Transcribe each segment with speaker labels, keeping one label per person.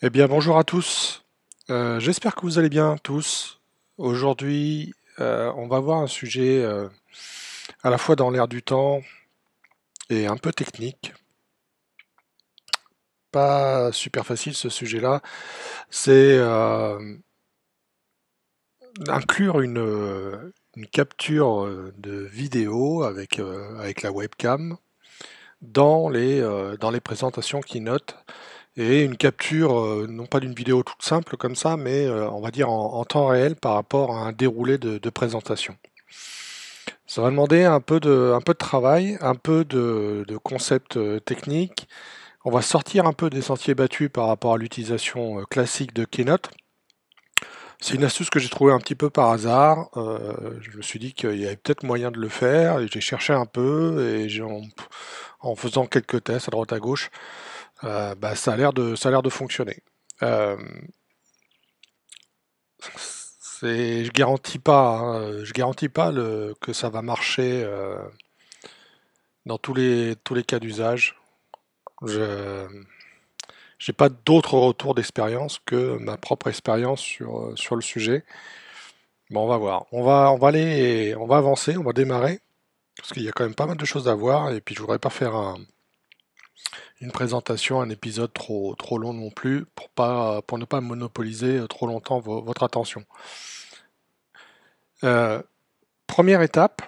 Speaker 1: Eh bien, bonjour à tous. J'espère que vous allez bien tous. Aujourd'hui, on va voir un sujet à la fois dans l'air du temps et un peu technique. Pas super facile ce sujet-là. C'est inclure une capture de vidéo avec la webcam dans les présentations Keynote et une capture, non pas d'une vidéo toute simple comme ça, mais on va dire en temps réel par rapport à un déroulé de présentation. Ça va demander un peu de travail, un peu de concepts techniques. On va sortir un peu des sentiers battus par rapport à l'utilisation classique de Keynote. C'est une astuce que j'ai trouvée un petit peu par hasard. Je me suis dit qu'il y avait peut-être moyen de le faire et j'ai cherché un peu en faisant quelques tests à droite à gauche, ça a l'air de fonctionner. Euh, je garantis pas que ça va marcher dans tous les cas d'usage. Je J'ai pas d'autres retours d'expérience que ma propre expérience sur le sujet. Bon, on va voir. On va avancer, on va démarrer parce qu'il y a quand même pas mal de choses à voir et puis je voudrais pas faire une présentation, un épisode trop long non plus pour ne pas monopoliser trop longtemps votre attention. Euh, Première étape,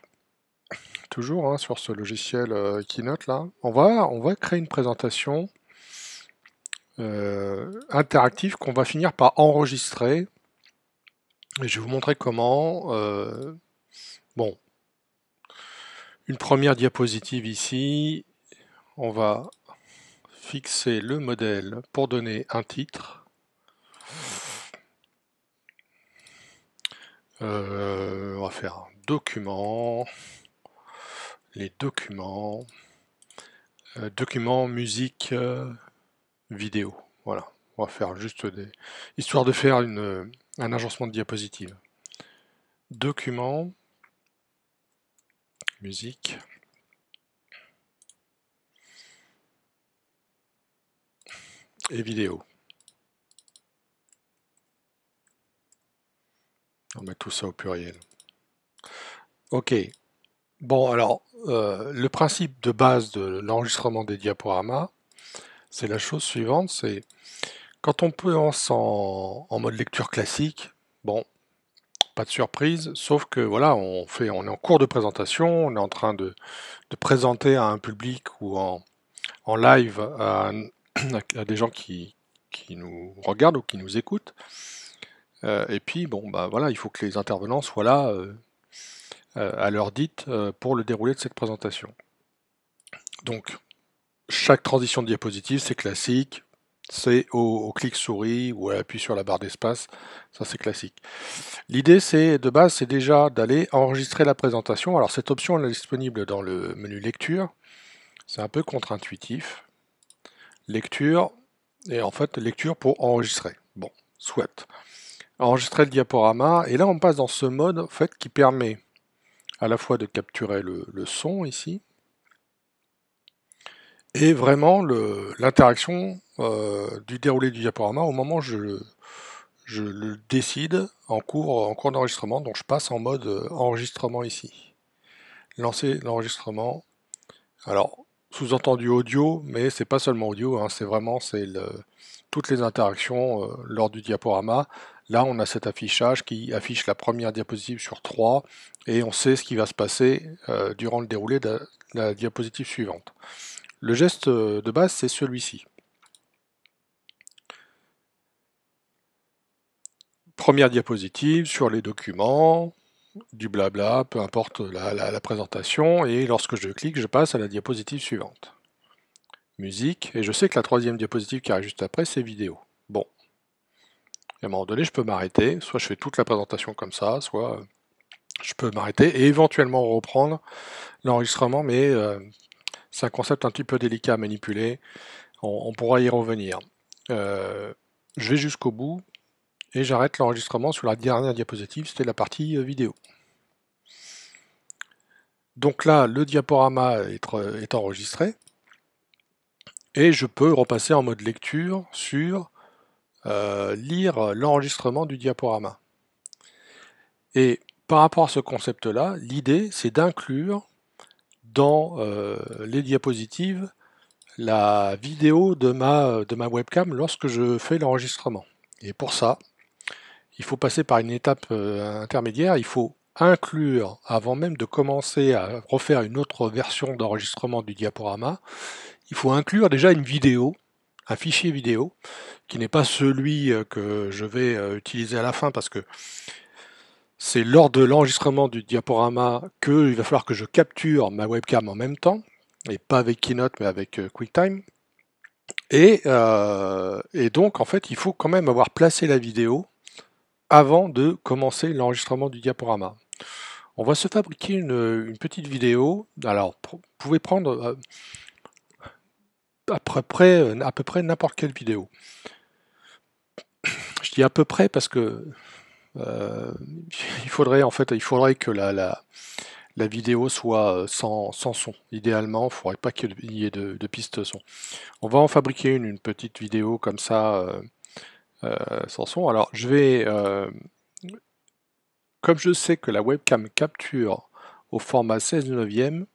Speaker 1: toujours hein, sur ce logiciel Keynote là, on va créer une présentation interactive qu'on va finir par enregistrer. Et je vais vous montrer comment. Bon, une première diapositive ici. On va fixer le modèle pour donner un titre. On va faire un document. Les documents. Documents, musique, vidéo. Voilà. On va faire juste des. Histoire de faire un agencement de diapositive. Documents, musique et vidéo. On met tout ça au pluriel. Ok. Bon, alors, le principe de base de l'enregistrement des diaporamas, c'est la chose suivante, c'est quand on pense en mode lecture classique, bon, pas de surprise, sauf que voilà, on est en cours de présentation, on est en train de présenter à un public en live à des gens qui nous regardent ou qui nous écoutent. Et puis, bon, bah voilà, il faut que les intervenants soient là à l'heure dite pour le déroulé de cette présentation. Donc, chaque transition de diapositive, c'est classique. C'est au clic souris ou à l'appui sur la barre d'espace. Ça, c'est classique. L'idée, c'est de base, c'est déjà d'aller enregistrer la présentation. Alors, cette option, elle est disponible dans le menu lecture. C'est un peu contre-intuitif. Lecture, et en fait, lecture pour enregistrer. Bon, soit. Enregistrer le diaporama. Et là, on passe dans ce mode, en fait, qui permet à la fois de capturer le son ici, et vraiment l'interaction du déroulé du diaporama au moment où je le décide en cours d'enregistrement. Donc je passe en mode enregistrement ici. Lancer l'enregistrement. Alors, sous-entendu audio, mais c'est pas seulement audio, hein, toutes les interactions lors du diaporama. Là, on a cet affichage qui affiche la première diapositive sur 3 et on sait ce qui va se passer durant le déroulé de la diapositive suivante. Le geste de base, c'est celui-ci. Première diapositive sur les documents, du blabla, peu importe la présentation, et lorsque je clique, je passe à la diapositive suivante. Musique, et je sais que la troisième diapositive qui arrive juste après, c'est vidéo. Bon, à un moment donné, je peux m'arrêter, soit je fais toute la présentation comme ça, soit je peux m'arrêter et éventuellement reprendre l'enregistrement, mais c'est un concept un petit peu délicat à manipuler, on pourra y revenir. Je vais jusqu'au bout, et j'arrête l'enregistrement sur la dernière diapositive, c'était la partie vidéo. Donc là, le diaporama est enregistré et je peux repasser en mode lecture sur lire l'enregistrement du diaporama. Et par rapport à ce concept-là, l'idée c'est d'inclure dans les diapositives la vidéo de ma webcam lorsque je fais l'enregistrement. Et pour ça, il faut passer par une étape intermédiaire, il faut inclure, avant même de commencer à refaire une autre version d'enregistrement du diaporama, il faut inclure déjà une vidéo, un fichier vidéo, qui n'est pas celui que je vais utiliser à la fin parce que c'est lors de l'enregistrement du diaporama qu'il va falloir que je capture ma webcam en même temps, et pas avec Keynote mais avec QuickTime. Et donc en fait il faut quand même avoir placé la vidéo avant de commencer l'enregistrement du diaporama. On va se fabriquer une petite vidéo. Alors vous pouvez prendre à peu près n'importe quelle vidéo. Je dis à peu près parce que euh, il faudrait que la vidéo soit sans son. Idéalement, il ne faudrait pas qu'il y ait de piste son. On va en fabriquer une petite vidéo comme ça, sans son. Alors, comme je sais que la webcam capture au format 16:9,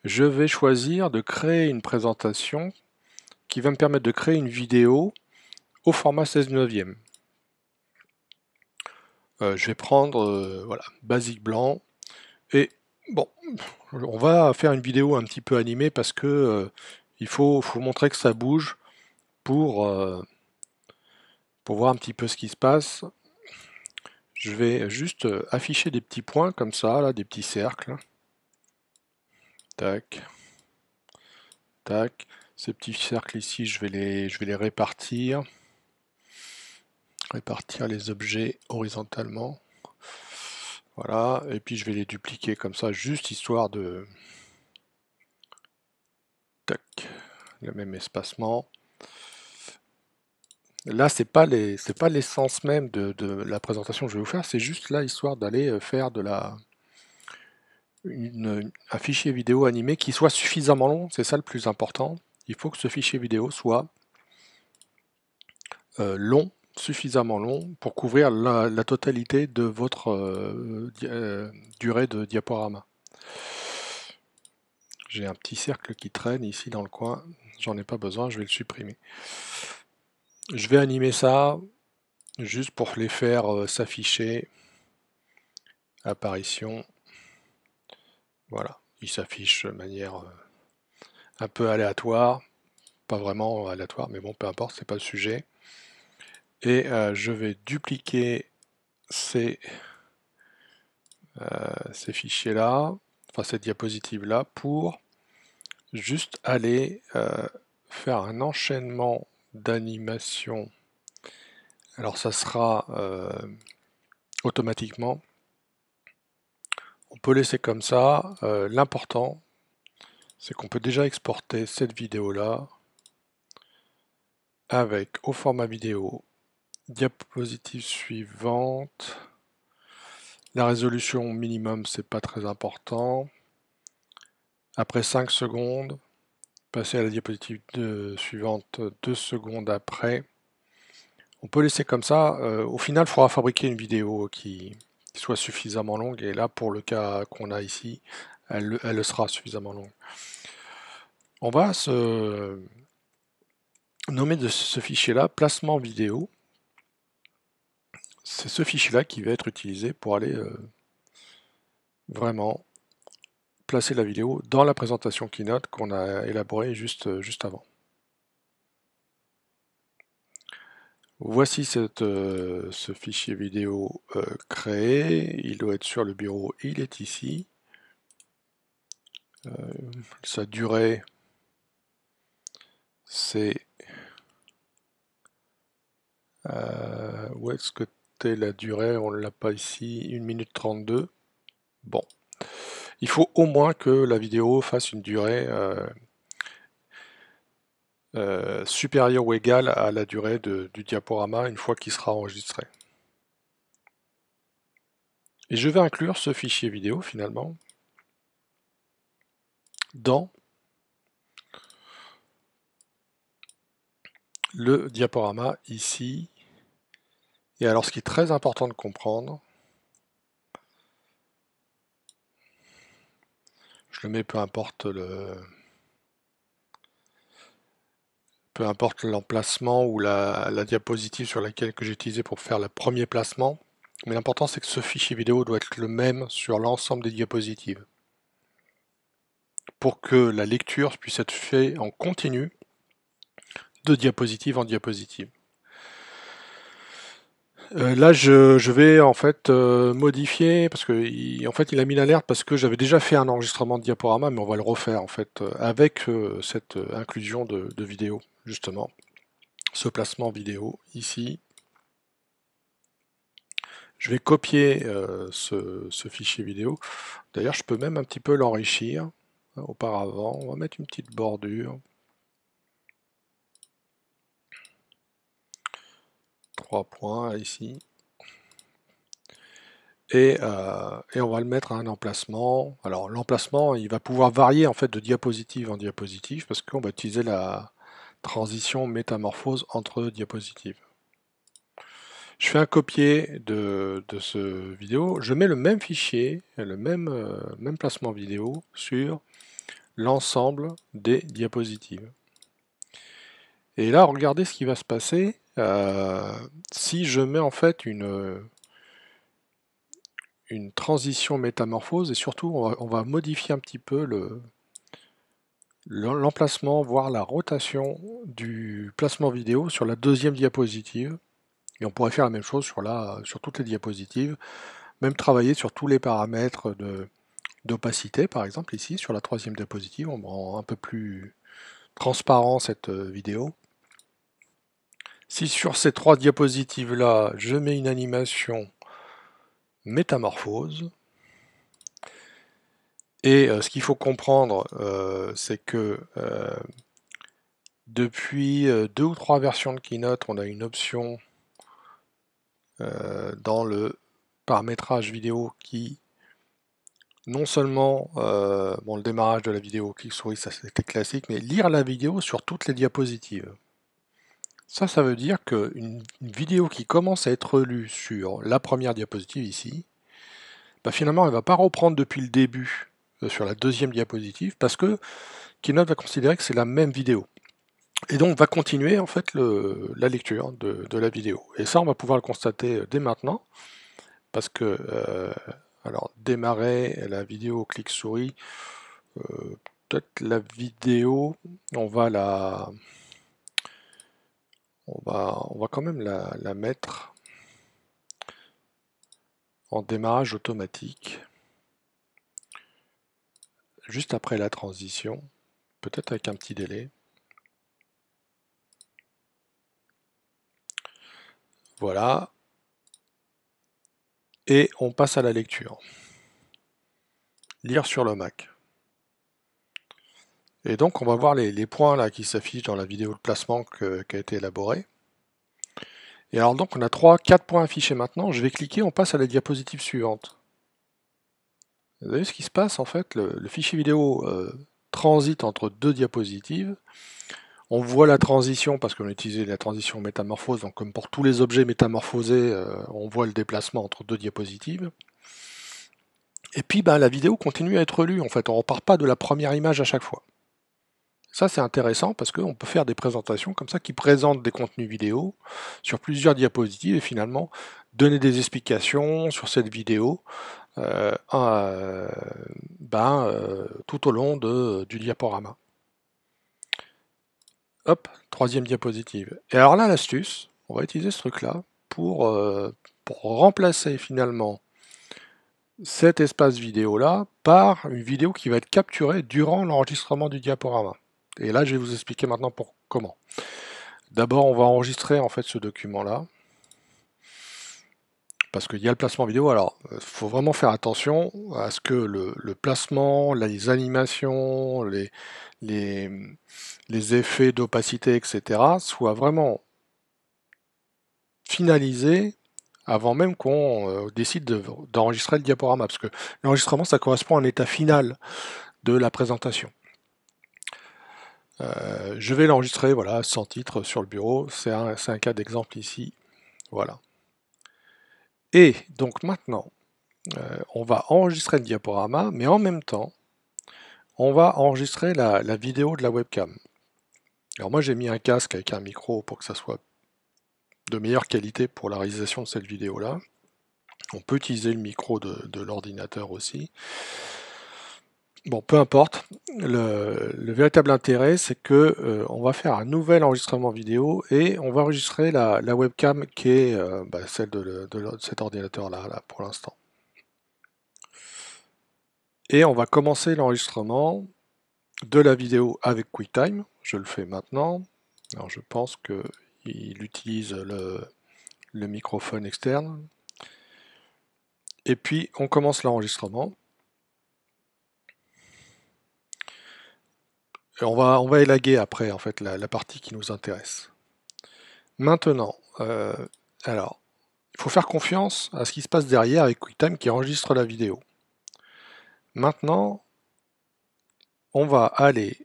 Speaker 1: je vais choisir de créer une présentation qui va me permettre de créer une vidéo au format 16:9. Je vais prendre voilà, basique blanc et bon, on va faire une vidéo un petit peu animée parce que faut montrer que ça bouge pour, euh, pour voir un petit peu ce qui se passe. Je vais juste afficher des petits points comme ça, là, des petits cercles. Tac, tac. Ces petits cercles ici, je vais les répartir. Répartir les objets horizontalement. Voilà, et puis je vais les dupliquer comme ça, juste histoire de... Tac, le même espacement. Là, c'est pas l'essence même de la présentation que je vais vous faire, c'est juste là, histoire d'aller faire un fichier vidéo animé qui soit suffisamment long, c'est ça le plus important. Il faut que ce fichier vidéo soit long, suffisamment long pour couvrir la totalité de votre durée de diaporama. J'ai un petit cercle qui traîne ici dans le coin, j'en ai pas besoin, je vais le supprimer. Je vais animer ça juste pour les faire s'afficher. Apparition. Voilà, il s'affiche de manière un peu aléatoire, pas vraiment aléatoire, mais bon, peu importe, c'est pas le sujet. Et je vais dupliquer ces fichiers-là, enfin cette diapositive-là, pour juste aller faire un enchaînement d'animation. Alors ça sera automatiquement. On peut laisser comme ça. L'important, c'est qu'on peut déjà exporter cette vidéo-là avec au format vidéo, diapositive suivante. La résolution minimum, c'est pas très important. Après 5 secondes, passer à la diapositive suivante 2 secondes après. On peut laisser comme ça. Au final, il faudra fabriquer une vidéo qui soit suffisamment longue. Et là, pour le cas qu'on a ici, elle sera suffisamment longue. On va se nommer de ce fichier-là placement vidéo. C'est ce fichier-là qui va être utilisé pour aller vraiment placer la vidéo dans la présentation Keynote qu'on a élaborée juste avant. Voici ce fichier vidéo créé, il doit être sur le bureau, il est ici. Sa durée, c'est... où est-ce que t'es la durée? On ne l'a pas ici, 1 minute 32. Bon, il faut au moins que la vidéo fasse une durée supérieure ou égale à la durée du diaporama une fois qu'il sera enregistré. Et je vais inclure ce fichier vidéo finalement dans le diaporama ici. Et alors ce qui est très important de comprendre, je le mets peu importe l'emplacement ou la diapositive sur laquelle que j'ai utilisé pour faire le premier placement, mais l'important c'est que ce fichier vidéo doit être le même sur l'ensemble des diapositives pour que la lecture puisse être faite en continu de diapositive en diapositive. Là, je vais en fait modifier parce que en fait, il a mis l'alerte parce que j'avais déjà fait un enregistrement de diaporama, mais on va le refaire en fait avec cette inclusion de vidéo justement, ce placement vidéo ici. Je vais copier ce fichier vidéo. D'ailleurs, je peux même un petit peu l'enrichir. Auparavant, on va mettre une petite bordure. 3 points ici. Et on va le mettre à un emplacement. Alors l'emplacement, il va pouvoir varier en fait de diapositive en diapositive parce qu'on va utiliser la transition métamorphose entre diapositives. Je fais un copier de ce vidéo, je mets le même fichier, le même placement vidéo sur l'ensemble des diapositives. Et là, regardez ce qui va se passer si je mets en fait une transition métamorphose et surtout on va modifier un petit peu l'emplacement, voire la rotation du placement vidéo sur la deuxième diapositive. Et on pourrait faire la même chose sur toutes les diapositives, même travailler sur tous les paramètres d'opacité, par exemple ici sur la troisième diapositive, on rend un peu plus transparent cette vidéo. Si sur ces 3 diapositives là, je mets une animation métamorphose, et ce qu'il faut comprendre, c'est que depuis 2 ou 3 versions de Keynote, on a une option dans le paramétrage vidéo qui, non seulement bon, le démarrage de la vidéo, clic-souris, ça c'était classique, mais lire la vidéo sur toutes les diapositives. Ça veut dire qu'une vidéo qui commence à être lue sur la première diapositive ici, bah finalement elle ne va pas reprendre depuis le début sur la deuxième diapositive parce que Keynote va considérer que c'est la même vidéo. Et donc va continuer en fait la lecture de la vidéo. Et ça on va pouvoir le constater dès maintenant parce que alors démarrer la vidéo clic-souris, peut-être la vidéo, on va la on va quand même la mettre en démarrage automatique juste après la transition, peut-être avec un petit délai. Voilà. Et on passe à la lecture. Lire sur le Mac. Et donc on va voir les points là qui s'affichent dans la vidéo de placement qui a été élaborée. Et alors donc on a 4 points affichés maintenant. Je vais cliquer, on passe à la diapositive suivante. Vous voyez ce qui se passe en fait, le fichier vidéo transite entre 2 diapositives. On voit la transition parce qu'on a utilisé la transition métamorphose, donc comme pour tous les objets métamorphosés, on voit le déplacement entre 2 diapositives. Et puis ben, la vidéo continue à être lue en fait, on ne repart pas de la première image à chaque fois. Ça c'est intéressant parce qu'on peut faire des présentations comme ça qui présentent des contenus vidéo sur plusieurs diapositives et finalement donner des explications sur cette vidéo tout au long du diaporama. Hop, troisième diapositive. Et alors là l'astuce, on va utiliser ce truc là pour remplacer finalement cet espace vidéo là par une vidéo qui va être capturée durant l'enregistrement du diaporama. Et là, je vais vous expliquer maintenant comment. D'abord, on va enregistrer en fait ce document-là. Parce qu'il y a le placement vidéo. Alors, il faut vraiment faire attention à ce que le placement, les animations, les effets d'opacité, etc. soient vraiment finalisés avant même qu'on décide d'enregistrer le diaporama. Parce que l'enregistrement, ça correspond à un état final de la présentation. Je vais l'enregistrer, voilà, sans titre sur le bureau. C'est un cas d'exemple ici. Voilà. Et donc maintenant, on va enregistrer le diaporama, mais en même temps, on va enregistrer la vidéo de la webcam. Alors moi j'ai mis un casque avec un micro pour que ça soit de meilleure qualité pour la réalisation de cette vidéo-là. On peut utiliser le micro de l'ordinateur aussi. Bon, peu importe. Le véritable intérêt, c'est que on va faire un nouvel enregistrement vidéo et on va enregistrer la webcam qui est celle de cet ordinateur-là, là, pour l'instant. Et on va commencer l'enregistrement de la vidéo avec QuickTime. Je le fais maintenant. Alors je pense qu'il utilise le microphone externe. Et puis on commence l'enregistrement. Et on va élaguer après en fait la partie qui nous intéresse. Maintenant, alors, il faut faire confiance à ce qui se passe derrière avec QuickTime qui enregistre la vidéo. Maintenant, on va aller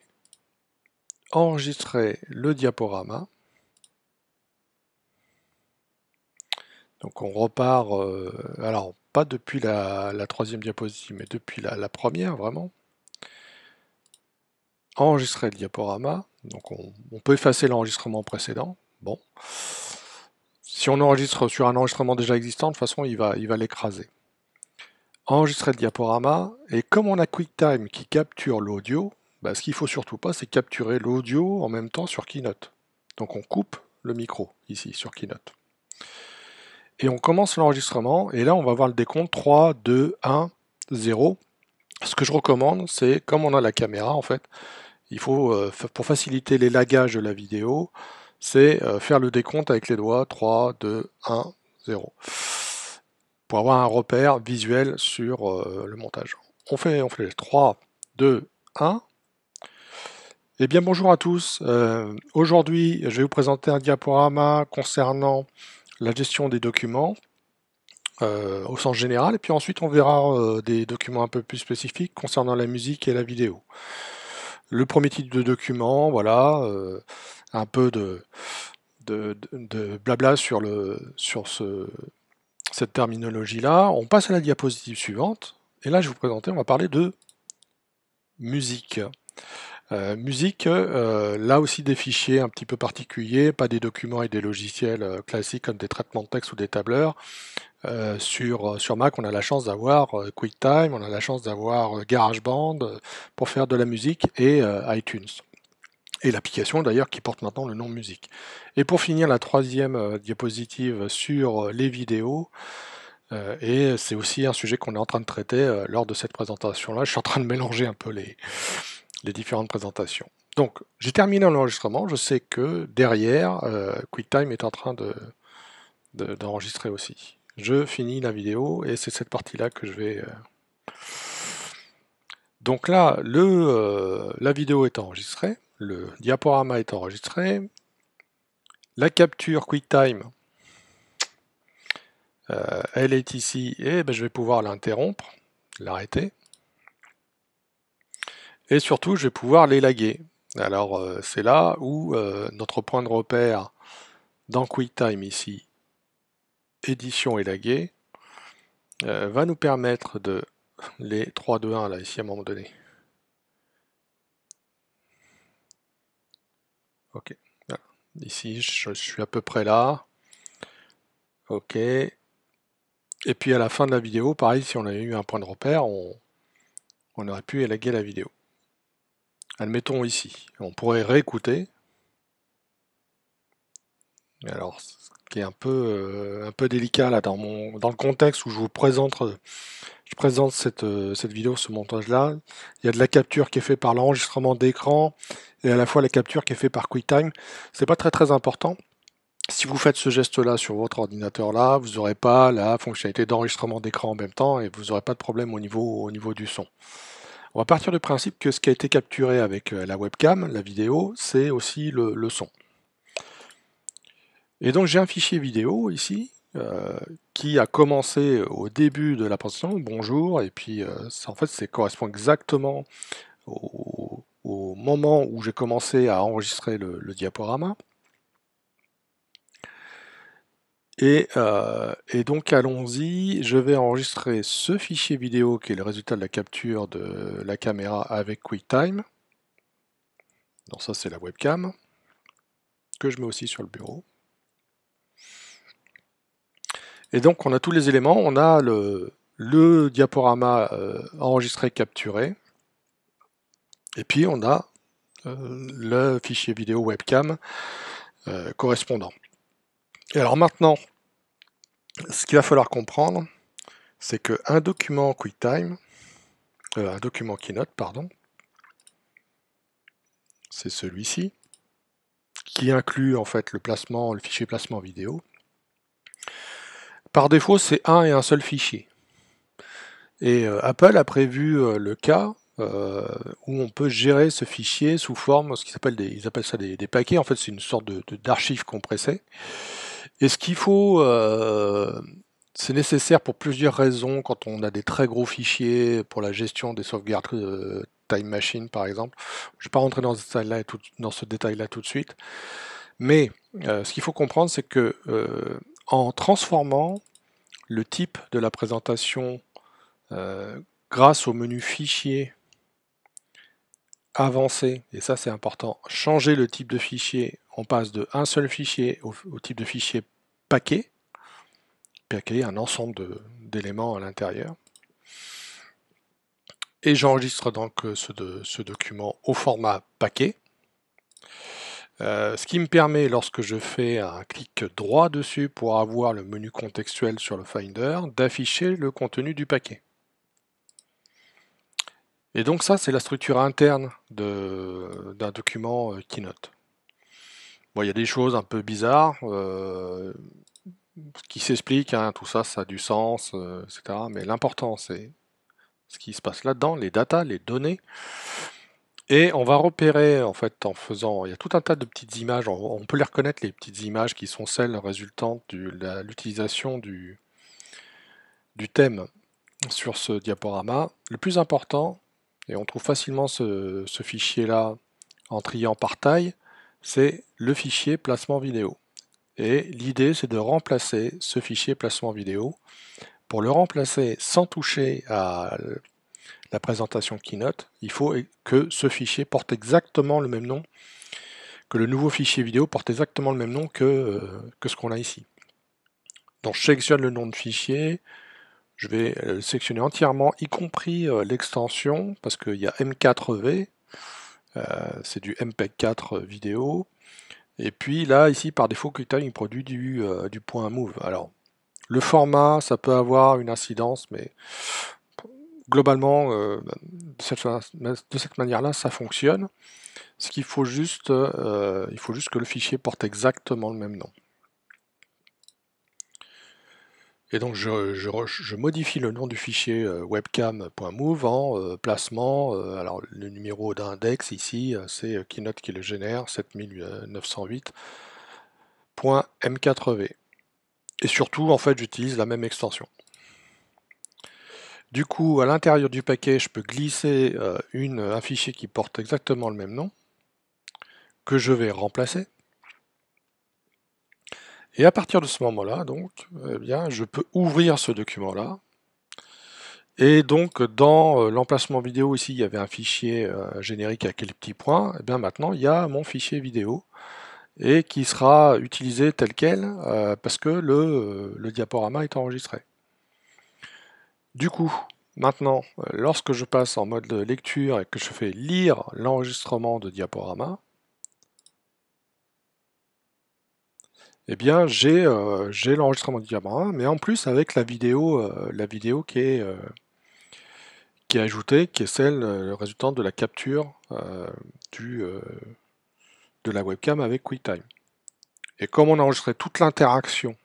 Speaker 1: enregistrer le diaporama. Donc on repart, alors pas depuis la troisième diapositive, mais depuis la première vraiment. Enregistrer le diaporama. Donc on peut effacer l'enregistrement précédent. Bon. Si on enregistre sur un enregistrement déjà existant, de toute façon il va l'écraser. Enregistrer le diaporama, et comme on a QuickTime qui capture l'audio, ce qu'il ne faut surtout pas, c'est capturer l'audio en même temps sur Keynote. Donc on coupe le micro ici sur Keynote. Et on commence l'enregistrement, et là on va voir le décompte 3, 2, 1, 0. Ce que je recommande, c'est comme on a la caméra en fait, il faut, pour faciliter l'élagage de la vidéo, c'est faire le décompte avec les doigts, 3, 2, 1, 0. Pour avoir un repère visuel sur le montage. On fait 3, 2, 1. Eh bien bonjour à tous. Aujourd'hui, je vais vous présenter un diaporama concernant la gestion des documents au sens général, et puis ensuite on verra des documents un peu plus spécifiques concernant la musique et la vidéo. Le premier type de document, voilà, un peu de blabla sur cette terminologie-là. On passe à la diapositive suivante, et là je vais vous présenter, on va parler de musique. Musique, là aussi des fichiers un petit peu particuliers, pas des documents et des logiciels classiques comme des traitements de texte ou des tableurs. Sur Mac, on a la chance d'avoir QuickTime, on a la chance d'avoir GarageBand pour faire de la musique et iTunes. Et l'application d'ailleurs qui porte maintenant le nom musique. Et pour finir, la troisième diapositive sur les vidéos. Et c'est aussi un sujet qu'on est en train de traiter lors de cette présentation-là. Je suis en train de mélanger un peu les différentes présentations. Donc, j'ai terminé l'enregistrement. Je sais que derrière, QuickTime est en train d'enregistrer aussi. Je finis la vidéo et c'est cette partie-là que je vais... Donc là, la vidéo est enregistrée, le diaporama est enregistré, la capture QuickTime, elle est ici et je vais pouvoir l'interrompre, l'arrêter. Et surtout, je vais pouvoir l'élaguer. Alors, c'est là où notre point de repère dans QuickTime ici, édition élaguée, va nous permettre de les 3, 2, 1 là, ici à un moment donné. Ok, voilà. Ici je suis à peu près là. Ok. Et puis à la fin de la vidéo, pareil, si on avait eu un point de repère, on aurait pu élaguer la vidéo. Admettons ici, on pourrait réécouter. Alors, ce qui est un peu délicat là dans le contexte où je présente cette vidéo, ce montage-là. Il y a de la capture qui est faite par l'enregistrement d'écran et à la fois la capture qui est faite par QuickTime. C'est pas très important. Si vous faites ce geste-là sur votre ordinateur-là, vous n'aurez pas la fonctionnalité d'enregistrement d'écran en même temps et vous n'aurez pas de problème au niveau du son. On va partir du principe que ce qui a été capturé avec la webcam, la vidéo, c'est aussi le son. Et donc j'ai un fichier vidéo ici qui a commencé au début de la présentation, bonjour, et puis en fait ça correspond exactement au au moment où j'ai commencé à enregistrer le diaporama. Et donc allons-y, je vais enregistrer ce fichier vidéo qui est le résultat de la capture de la caméra avec QuickTime. Donc ça c'est la webcam, que je mets aussi sur le bureau. Et donc on a tous les éléments, on a le diaporama enregistré, capturé, et puis on a le fichier vidéo webcam correspondant. Et alors maintenant, ce qu'il va falloir comprendre, c'est qu'un document QuickTime, un document Keynote, pardon, c'est celui-ci, qui inclut en fait le fichier placement vidéo. Par défaut, c'est un et un seul fichier. Et Apple a prévu le cas où on peut gérer ce fichier sous forme, ce qu'ils appellent ils appellent ça des paquets. En fait, c'est une sorte d'archives compressées. Et ce qu'il faut, c'est nécessaire pour plusieurs raisons quand on a des très gros fichiers pour la gestion des sauvegardes Time Machine par exemple. Je ne vais pas rentrer dans ce détail-là tout de suite. Mais ce qu'il faut comprendre, c'est que en transformant le type de la présentation grâce au menu fichier avancé, et ça c'est important, changer le type de fichier, on passe de un seul fichier au type de fichier paquet, un ensemble d'éléments à l'intérieur. Et j'enregistre donc ce document au format paquet. Ce qui me permet, lorsque je fais un clic droit dessus pour avoir le menu contextuel sur le Finder, d'afficher le contenu du paquet. Et donc ça, c'est la structure interne d'un document Keynote. Bon, il y a des choses un peu bizarres qui s'expliquent, hein, tout ça, ça a du sens, etc. Mais l'important, c'est ce qui se passe là-dedans, les datas, les données. Et on va repérer, en fait, en faisant... Il y a tout un tas de petites images, on peut les reconnaître, les petites images qui sont celles résultant de l'utilisation du thème sur ce diaporama. Le plus important, et on trouve facilement ce fichier-là en triant par taille, c'est le fichier placement vidéo. Et l'idée, c'est de remplacer ce fichier placement vidéo. Pour le remplacer sans toucher à la présentation Keynote, il faut que ce fichier porte exactement le même nom, que le nouveau fichier vidéo porte exactement le même nom que ce qu'on a ici. Donc je sélectionne le nom de fichier, je vais le sélectionner entièrement, y compris l'extension, parce qu'il y a M4V, c'est du MPEG-4 vidéo. Et puis là, ici, par défaut, QuickTime il produit du point move. Alors, le format, ça peut avoir une incidence, mais globalement, de cette manière-là, ça fonctionne. Ce qu'il faut juste, il faut juste que le fichier porte exactement le même nom. Et donc je modifie le nom du fichier webcam.move en placement. Alors le numéro d'index ici, c'est Keynote qui le génère, 7908.m4v. Et surtout, en fait, j'utilise la même extension. Du coup, à l'intérieur du paquet, je peux glisser un fichier qui porte exactement le même nom, que je vais remplacer. Et à partir de ce moment-là, donc, eh bien, je peux ouvrir ce document-là. Et donc, dans l'emplacement vidéo, ici, il y avait un fichier générique avec les petits points. Et bien maintenant, il y a mon fichier vidéo et qui sera utilisé tel quel parce que le diaporama est enregistré. Du coup, maintenant, lorsque je passe en mode lecture et que je fais lire l'enregistrement de diaporama, eh bien j'ai l'enregistrement du diaporama, mais en plus avec la vidéo qui est ajoutée, qui est celle résultant de la capture de la webcam avec QuickTime. Et comme on a enregistré toute l'interaction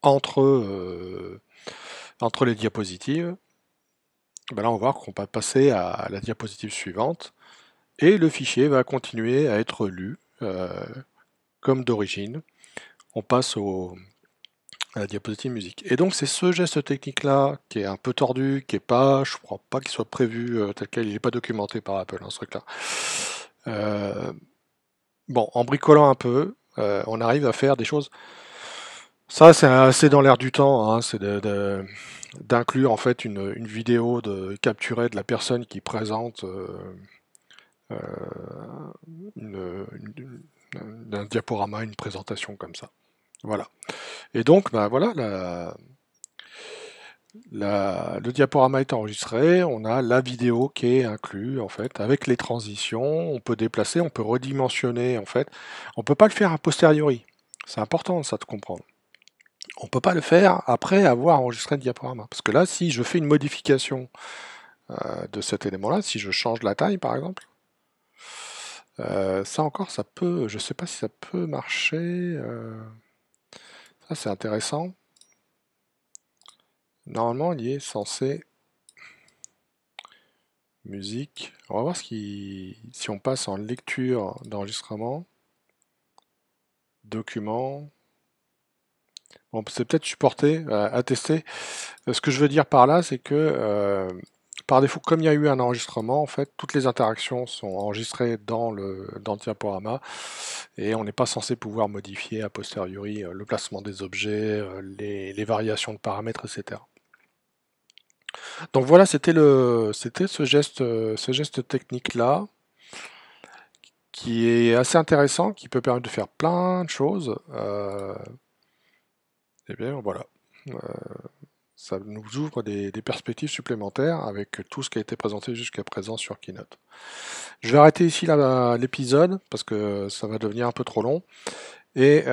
Speaker 1: entre les diapositives, ben là on va voir qu'on va passer à la diapositive suivante et le fichier va continuer à être lu comme d'origine. On passe à la diapositive musique. Et donc c'est ce geste technique-là qui est un peu tordu, qui est pas, je crois pas qu'il soit prévu tel quel, il n'est pas documenté par Apple, hein, ce truc-là. Euh, bon, en bricolant un peu, on arrive à faire des choses. Ça, c'est assez dans l'air du temps, hein, c'est d'inclure en fait une vidéo capturée de la personne qui présente un diaporama, une présentation comme ça. Voilà. Et donc, bah voilà, le diaporama est enregistré, on a la vidéo qui est inclue en fait, avec les transitions, on peut déplacer, on peut redimensionner en fait. On peut pas le faire a posteriori. C'est important ça de comprendre. On peut pas le faire après avoir enregistré le diaporama. Parce que là, si je fais une modification de cet élément-là, si je change la taille par exemple, ça encore, ça peut, je sais pas si ça peut marcher. Ça c'est intéressant. Normalement, il est censé musique. On va voir si on passe en lecture d'enregistrement, document. Bon, c'est peut-être supporté, à tester. Ce que je veux dire par là, c'est que par défaut, comme il y a eu un enregistrement, en fait, toutes les interactions sont enregistrées dans le diaporama et on n'est pas censé pouvoir modifier a posteriori le placement des objets, les variations de paramètres, etc. Donc voilà, c'était ce geste technique-là qui est assez intéressant, qui peut permettre de faire plein de choses. Et bien voilà. Euh, Ça nous ouvre des perspectives supplémentaires avec tout ce qui a été présenté jusqu'à présent sur Keynote. Je vais arrêter ici l'épisode parce que ça va devenir un peu trop long. Et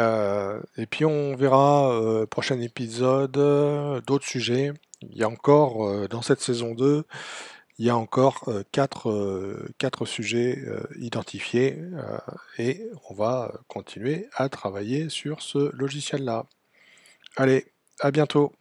Speaker 1: puis on verra prochain épisode d'autres sujets. Il y a encore dans cette saison 2, il y a encore quatre sujets identifiés et on va continuer à travailler sur ce logiciel-là. Allez, à bientôt.